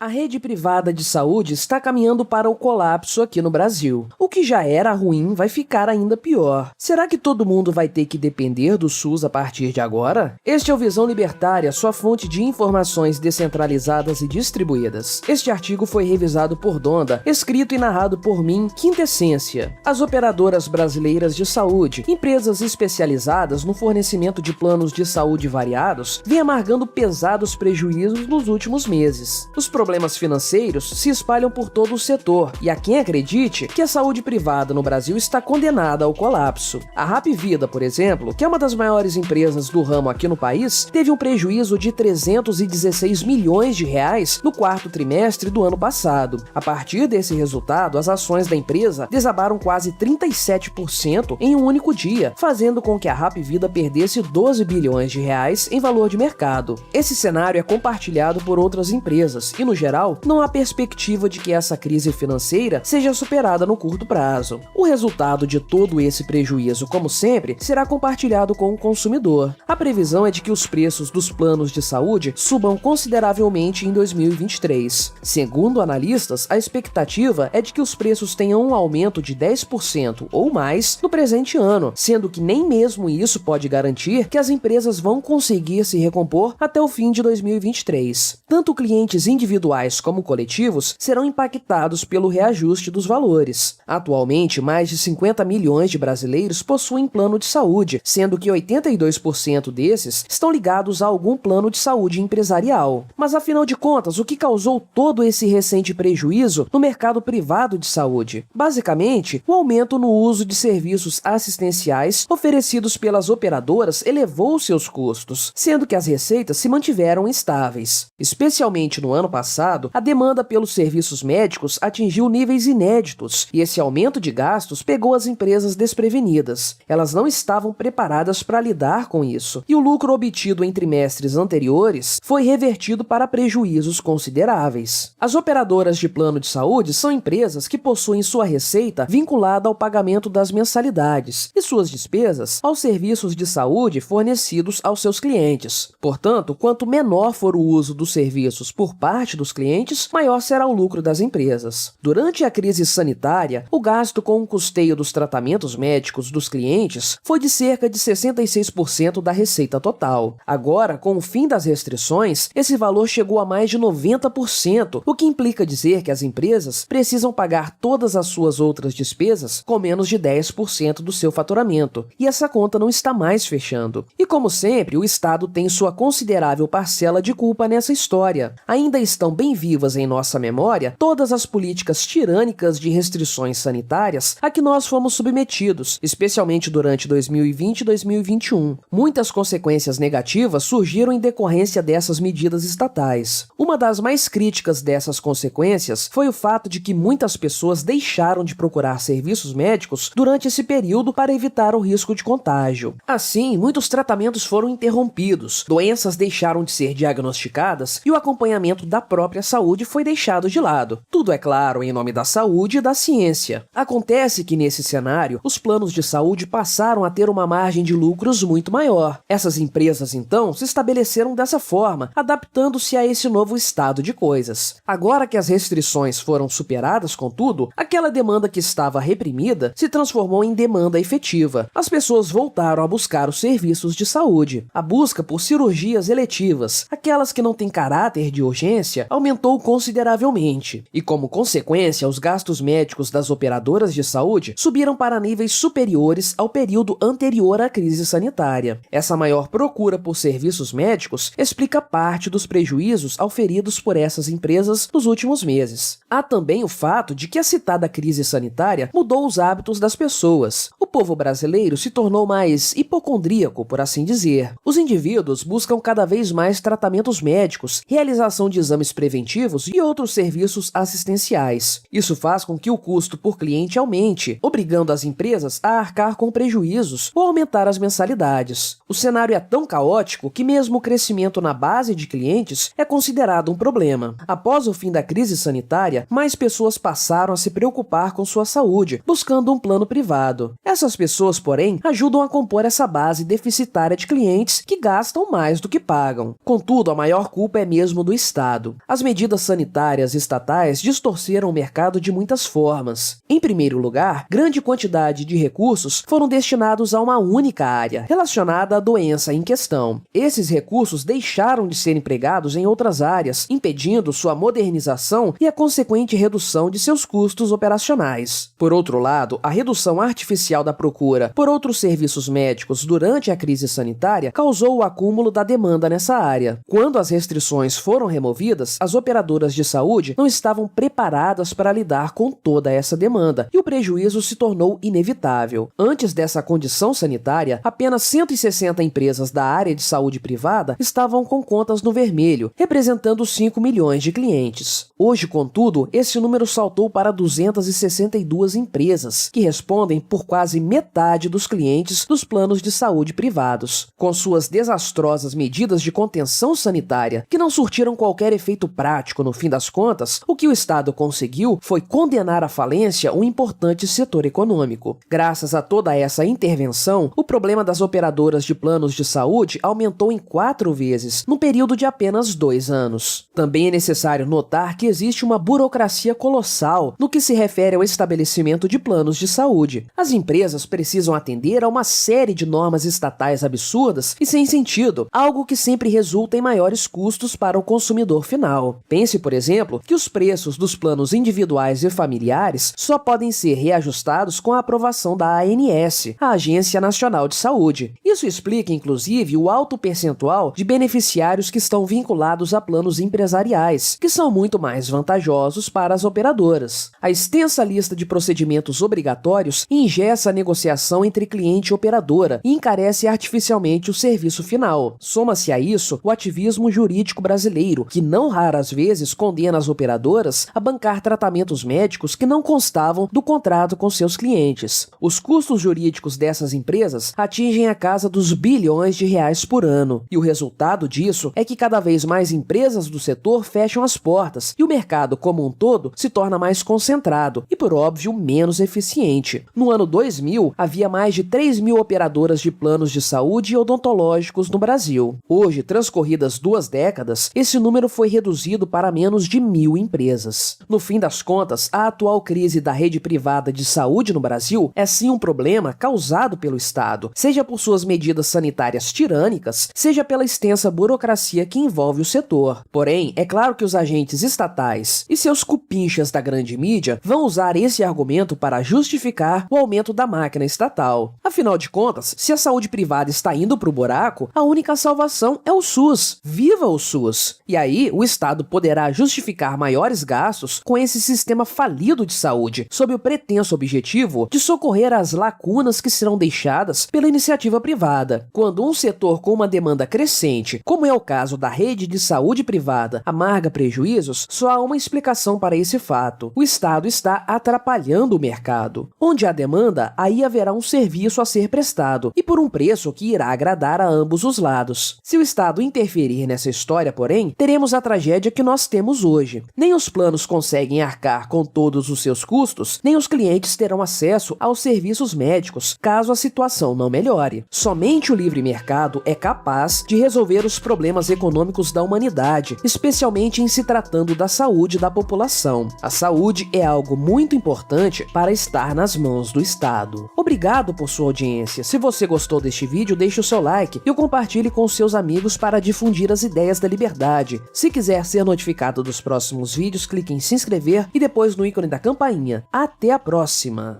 A rede privada de saúde está caminhando para o colapso aqui no Brasil. O que já era ruim vai ficar ainda pior. Será que todo mundo vai ter que depender do SUS a partir de agora? Este é o Visão Libertária, sua fonte de informações descentralizadas e distribuídas. Este artigo foi revisado por Donda, escrito e narrado por mim, Quintessência. As operadoras brasileiras de saúde, empresas especializadas no fornecimento de planos de saúde variados, vêm amargando pesados prejuízos nos últimos meses. Os problemas financeiros se espalham por todo o setor, e há quem acredite que a saúde privada no Brasil está condenada ao colapso. A Hapvida, por exemplo, que é uma das maiores empresas do ramo aqui no país, teve um prejuízo de 316 milhões de reais no quarto trimestre do ano passado. A partir desse resultado, as ações da empresa desabaram quase 37% em um único dia, fazendo com que a Hapvida perdesse 12 bilhões de reais em valor de mercado. Esse cenário é compartilhado por outras empresas e, no geral, não há perspectiva de que essa crise financeira seja superada no curto prazo. O resultado de todo esse prejuízo, como sempre, será compartilhado com o consumidor. A previsão é de que os preços dos planos de saúde subam consideravelmente em 2023. Segundo analistas, a expectativa é de que os preços tenham um aumento de 10% ou mais no presente ano, sendo que nem mesmo isso pode garantir que as empresas vão conseguir se recompor até o fim de 2023. Tanto clientes individuais como coletivos serão impactados pelo reajuste dos valores. Atualmente, mais de 50 milhões de brasileiros possuem plano de saúde, sendo que 82% desses estão ligados a algum plano de saúde empresarial. Mas afinal de contas, o que causou todo esse recente prejuízo no mercado privado de saúde? Basicamente, o aumento no uso de serviços assistenciais oferecidos pelas operadoras elevou seus custos, sendo que as receitas se mantiveram estáveis. Especialmente no ano passado, a demanda pelos serviços médicos atingiu níveis inéditos e esse aumento de gastos pegou as empresas desprevenidas. Elas não estavam preparadas para lidar com isso e o lucro obtido em trimestres anteriores foi revertido para prejuízos consideráveis. As operadoras de plano de saúde são empresas que possuem sua receita vinculada ao pagamento das mensalidades e suas despesas aos serviços de saúde fornecidos aos seus clientes. Portanto, quanto menor for o uso dos serviços por parte dos clientes, maior será o lucro das empresas. Durante a crise sanitária, o gasto com o custeio dos tratamentos médicos dos clientes foi de cerca de 66% da receita total. Agora, com o fim das restrições, esse valor chegou a mais de 90%, o que implica dizer que as empresas precisam pagar todas as suas outras despesas com menos de 10% do seu faturamento, e essa conta não está mais fechando. E como sempre, o Estado tem sua considerável parcela de culpa nessa história. Ainda estão bem vivas em nossa memória todas as políticas tirânicas de restrições sanitárias a que nós fomos submetidos, especialmente durante 2020 e 2021. Muitas consequências negativas surgiram em decorrência dessas medidas estatais. Uma das mais críticas dessas consequências foi o fato de que muitas pessoas deixaram de procurar serviços médicos durante esse período para evitar o risco de contágio. Assim, muitos tratamentos foram interrompidos, doenças deixaram de ser diagnosticadas e o acompanhamento da própria saúde foi deixado de lado. Tudo, é claro, em nome da saúde e da ciência. Acontece que, nesse cenário, os planos de saúde passaram a ter uma margem de lucros muito maior. Essas empresas, então, se estabeleceram dessa forma, adaptando-se a esse novo estado de coisas. Agora que as restrições foram superadas, contudo, aquela demanda que estava reprimida se transformou em demanda efetiva. As pessoas voltaram a buscar os serviços de saúde. A busca por cirurgias eletivas, aquelas que não têm caráter de urgência, aumentou consideravelmente. E como consequência, os gastos médicos das operadoras de saúde subiram para níveis superiores ao período anterior à crise sanitária. Essa maior procura por serviços médicos explica parte dos prejuízos auferidos por essas empresas nos últimos meses. Há também o fato de que a citada crise sanitária mudou os hábitos das pessoas. O povo brasileiro se tornou mais hipocondríaco, por assim dizer. Os indivíduos buscam cada vez mais tratamentos médicos, realização de exames preventivos e outros serviços assistenciais. Isso faz com que o custo por cliente aumente, obrigando as empresas a arcar com prejuízos ou aumentar as mensalidades. O cenário é tão caótico que mesmo o crescimento na base de clientes é considerado um problema. Após o fim da crise sanitária, mais pessoas passaram a se preocupar com sua saúde, buscando um plano privado. Essas pessoas, porém, ajudam a compor essa base deficitária de clientes que gastam mais do que pagam. Contudo, a maior culpa é mesmo do Estado. As medidas sanitárias estatais distorceram o mercado de muitas formas. Em primeiro lugar, grande quantidade de recursos foram destinados a uma única área, relacionada à doença em questão. Esses recursos deixaram de ser empregados em outras áreas, impedindo sua modernização e a consequente redução de seus custos operacionais. Por outro lado, a redução artificial da procura por outros serviços médicos durante a crise sanitária causou o acúmulo da demanda nessa área. Quando as restrições foram removidas, as operadoras de saúde não estavam preparadas para lidar com toda essa demanda e o prejuízo se tornou inevitável. Antes dessa condição sanitária, apenas 160 empresas da área de saúde privada estavam com contas no vermelho, representando 5 milhões de clientes. Hoje, contudo, esse número saltou para 262 empresas, que respondem por quase metade dos clientes dos planos de saúde privados. Com suas desastrosas medidas de contenção sanitária, que não surtiram qualquer efeito prático no fim das contas, o que o Estado conseguiu foi condenar à falência um importante setor econômico. Graças a toda essa intervenção, o problema das operadoras de planos de saúde aumentou em 4 vezes, num período de apenas 2 anos. Também é necessário notar que existe uma burocracia colossal no que se refere ao estabelecimento de planos de saúde. As empresas precisam atender a uma série de normas estatais absurdas e sem sentido, algo que sempre resulta em maiores custos para o consumidor final. Pense, por exemplo, que os preços dos planos individuais e familiares só podem ser reajustados com a aprovação da ANS, a Agência Nacional de Saúde. Isso explica, inclusive, o alto percentual de beneficiários que estão vinculados a planos empresariais, que são muito mais vantajosos para as operadoras. A extensa lista de procedimentos obrigatórios engessa a negociação entre cliente e operadora e encarece artificialmente o serviço final. Soma-se a isso o ativismo jurídico brasileiro, que não raras vezes condena as operadoras a bancar tratamentos médicos que não constavam do contrato com seus clientes. Os custos jurídicos dessas empresas atingem a casa dos bilhões de reais por ano, e o resultado disso é que cada vez mais empresas do setor fecham as portas e o mercado como um todo se torna mais concentrado e, por óbvio, menos eficiente. No ano 2000, havia mais de 3 mil operadoras de planos de saúde e odontológicos no Brasil. Hoje, transcorridas 2 décadas, esse número foi reduzido para menos de 1.000 empresas. No fim das contas, a atual crise da rede privada de saúde no Brasil é sim um problema causado pelo Estado, seja por suas medidas sanitárias tirânicas, seja pela extensa burocracia que envolve o setor. Porém, é claro que os agentes estatais e seus cupinchas da grande mídia vão usar esse argumento para justificar o aumento da máquina estatal. Afinal de contas, se a saúde privada está indo para o buraco, a única salvação é o SUS. Viva o SUS! E aí, o Estado poderá justificar maiores gastos com esse sistema falido de saúde, sob o pretenso objetivo de socorrer as lacunas que serão deixadas pela iniciativa privada. Quando um setor com uma demanda crescente, como é o caso da rede de saúde privada, amarga prejuízos, só há uma explicação para esse fato. O Estado está atrapalhando o mercado. Onde há demanda, aí haverá um serviço a ser prestado, e por um preço que irá agradar a ambos os lados. Se o Estado interferir nessa história, porém, teremos a tragédia que nós temos hoje. Nem os planos conseguem arcar com todos os seus custos, nem os clientes terão acesso aos serviços médicos, caso a situação não melhore. Somente o livre mercado é capaz de resolver os problemas econômicos da humanidade, especialmente em se tratando da saúde da população. A saúde é algo muito importante para estar nas mãos do Estado. Obrigado por sua audiência. Se você gostou deste vídeo, deixe o seu like e o compartilhe com seus amigos para difundir as ideias da liberdade. Se quiser ser notificado dos próximos vídeos, clique em se inscrever e depois no ícone da campainha. Até a próxima!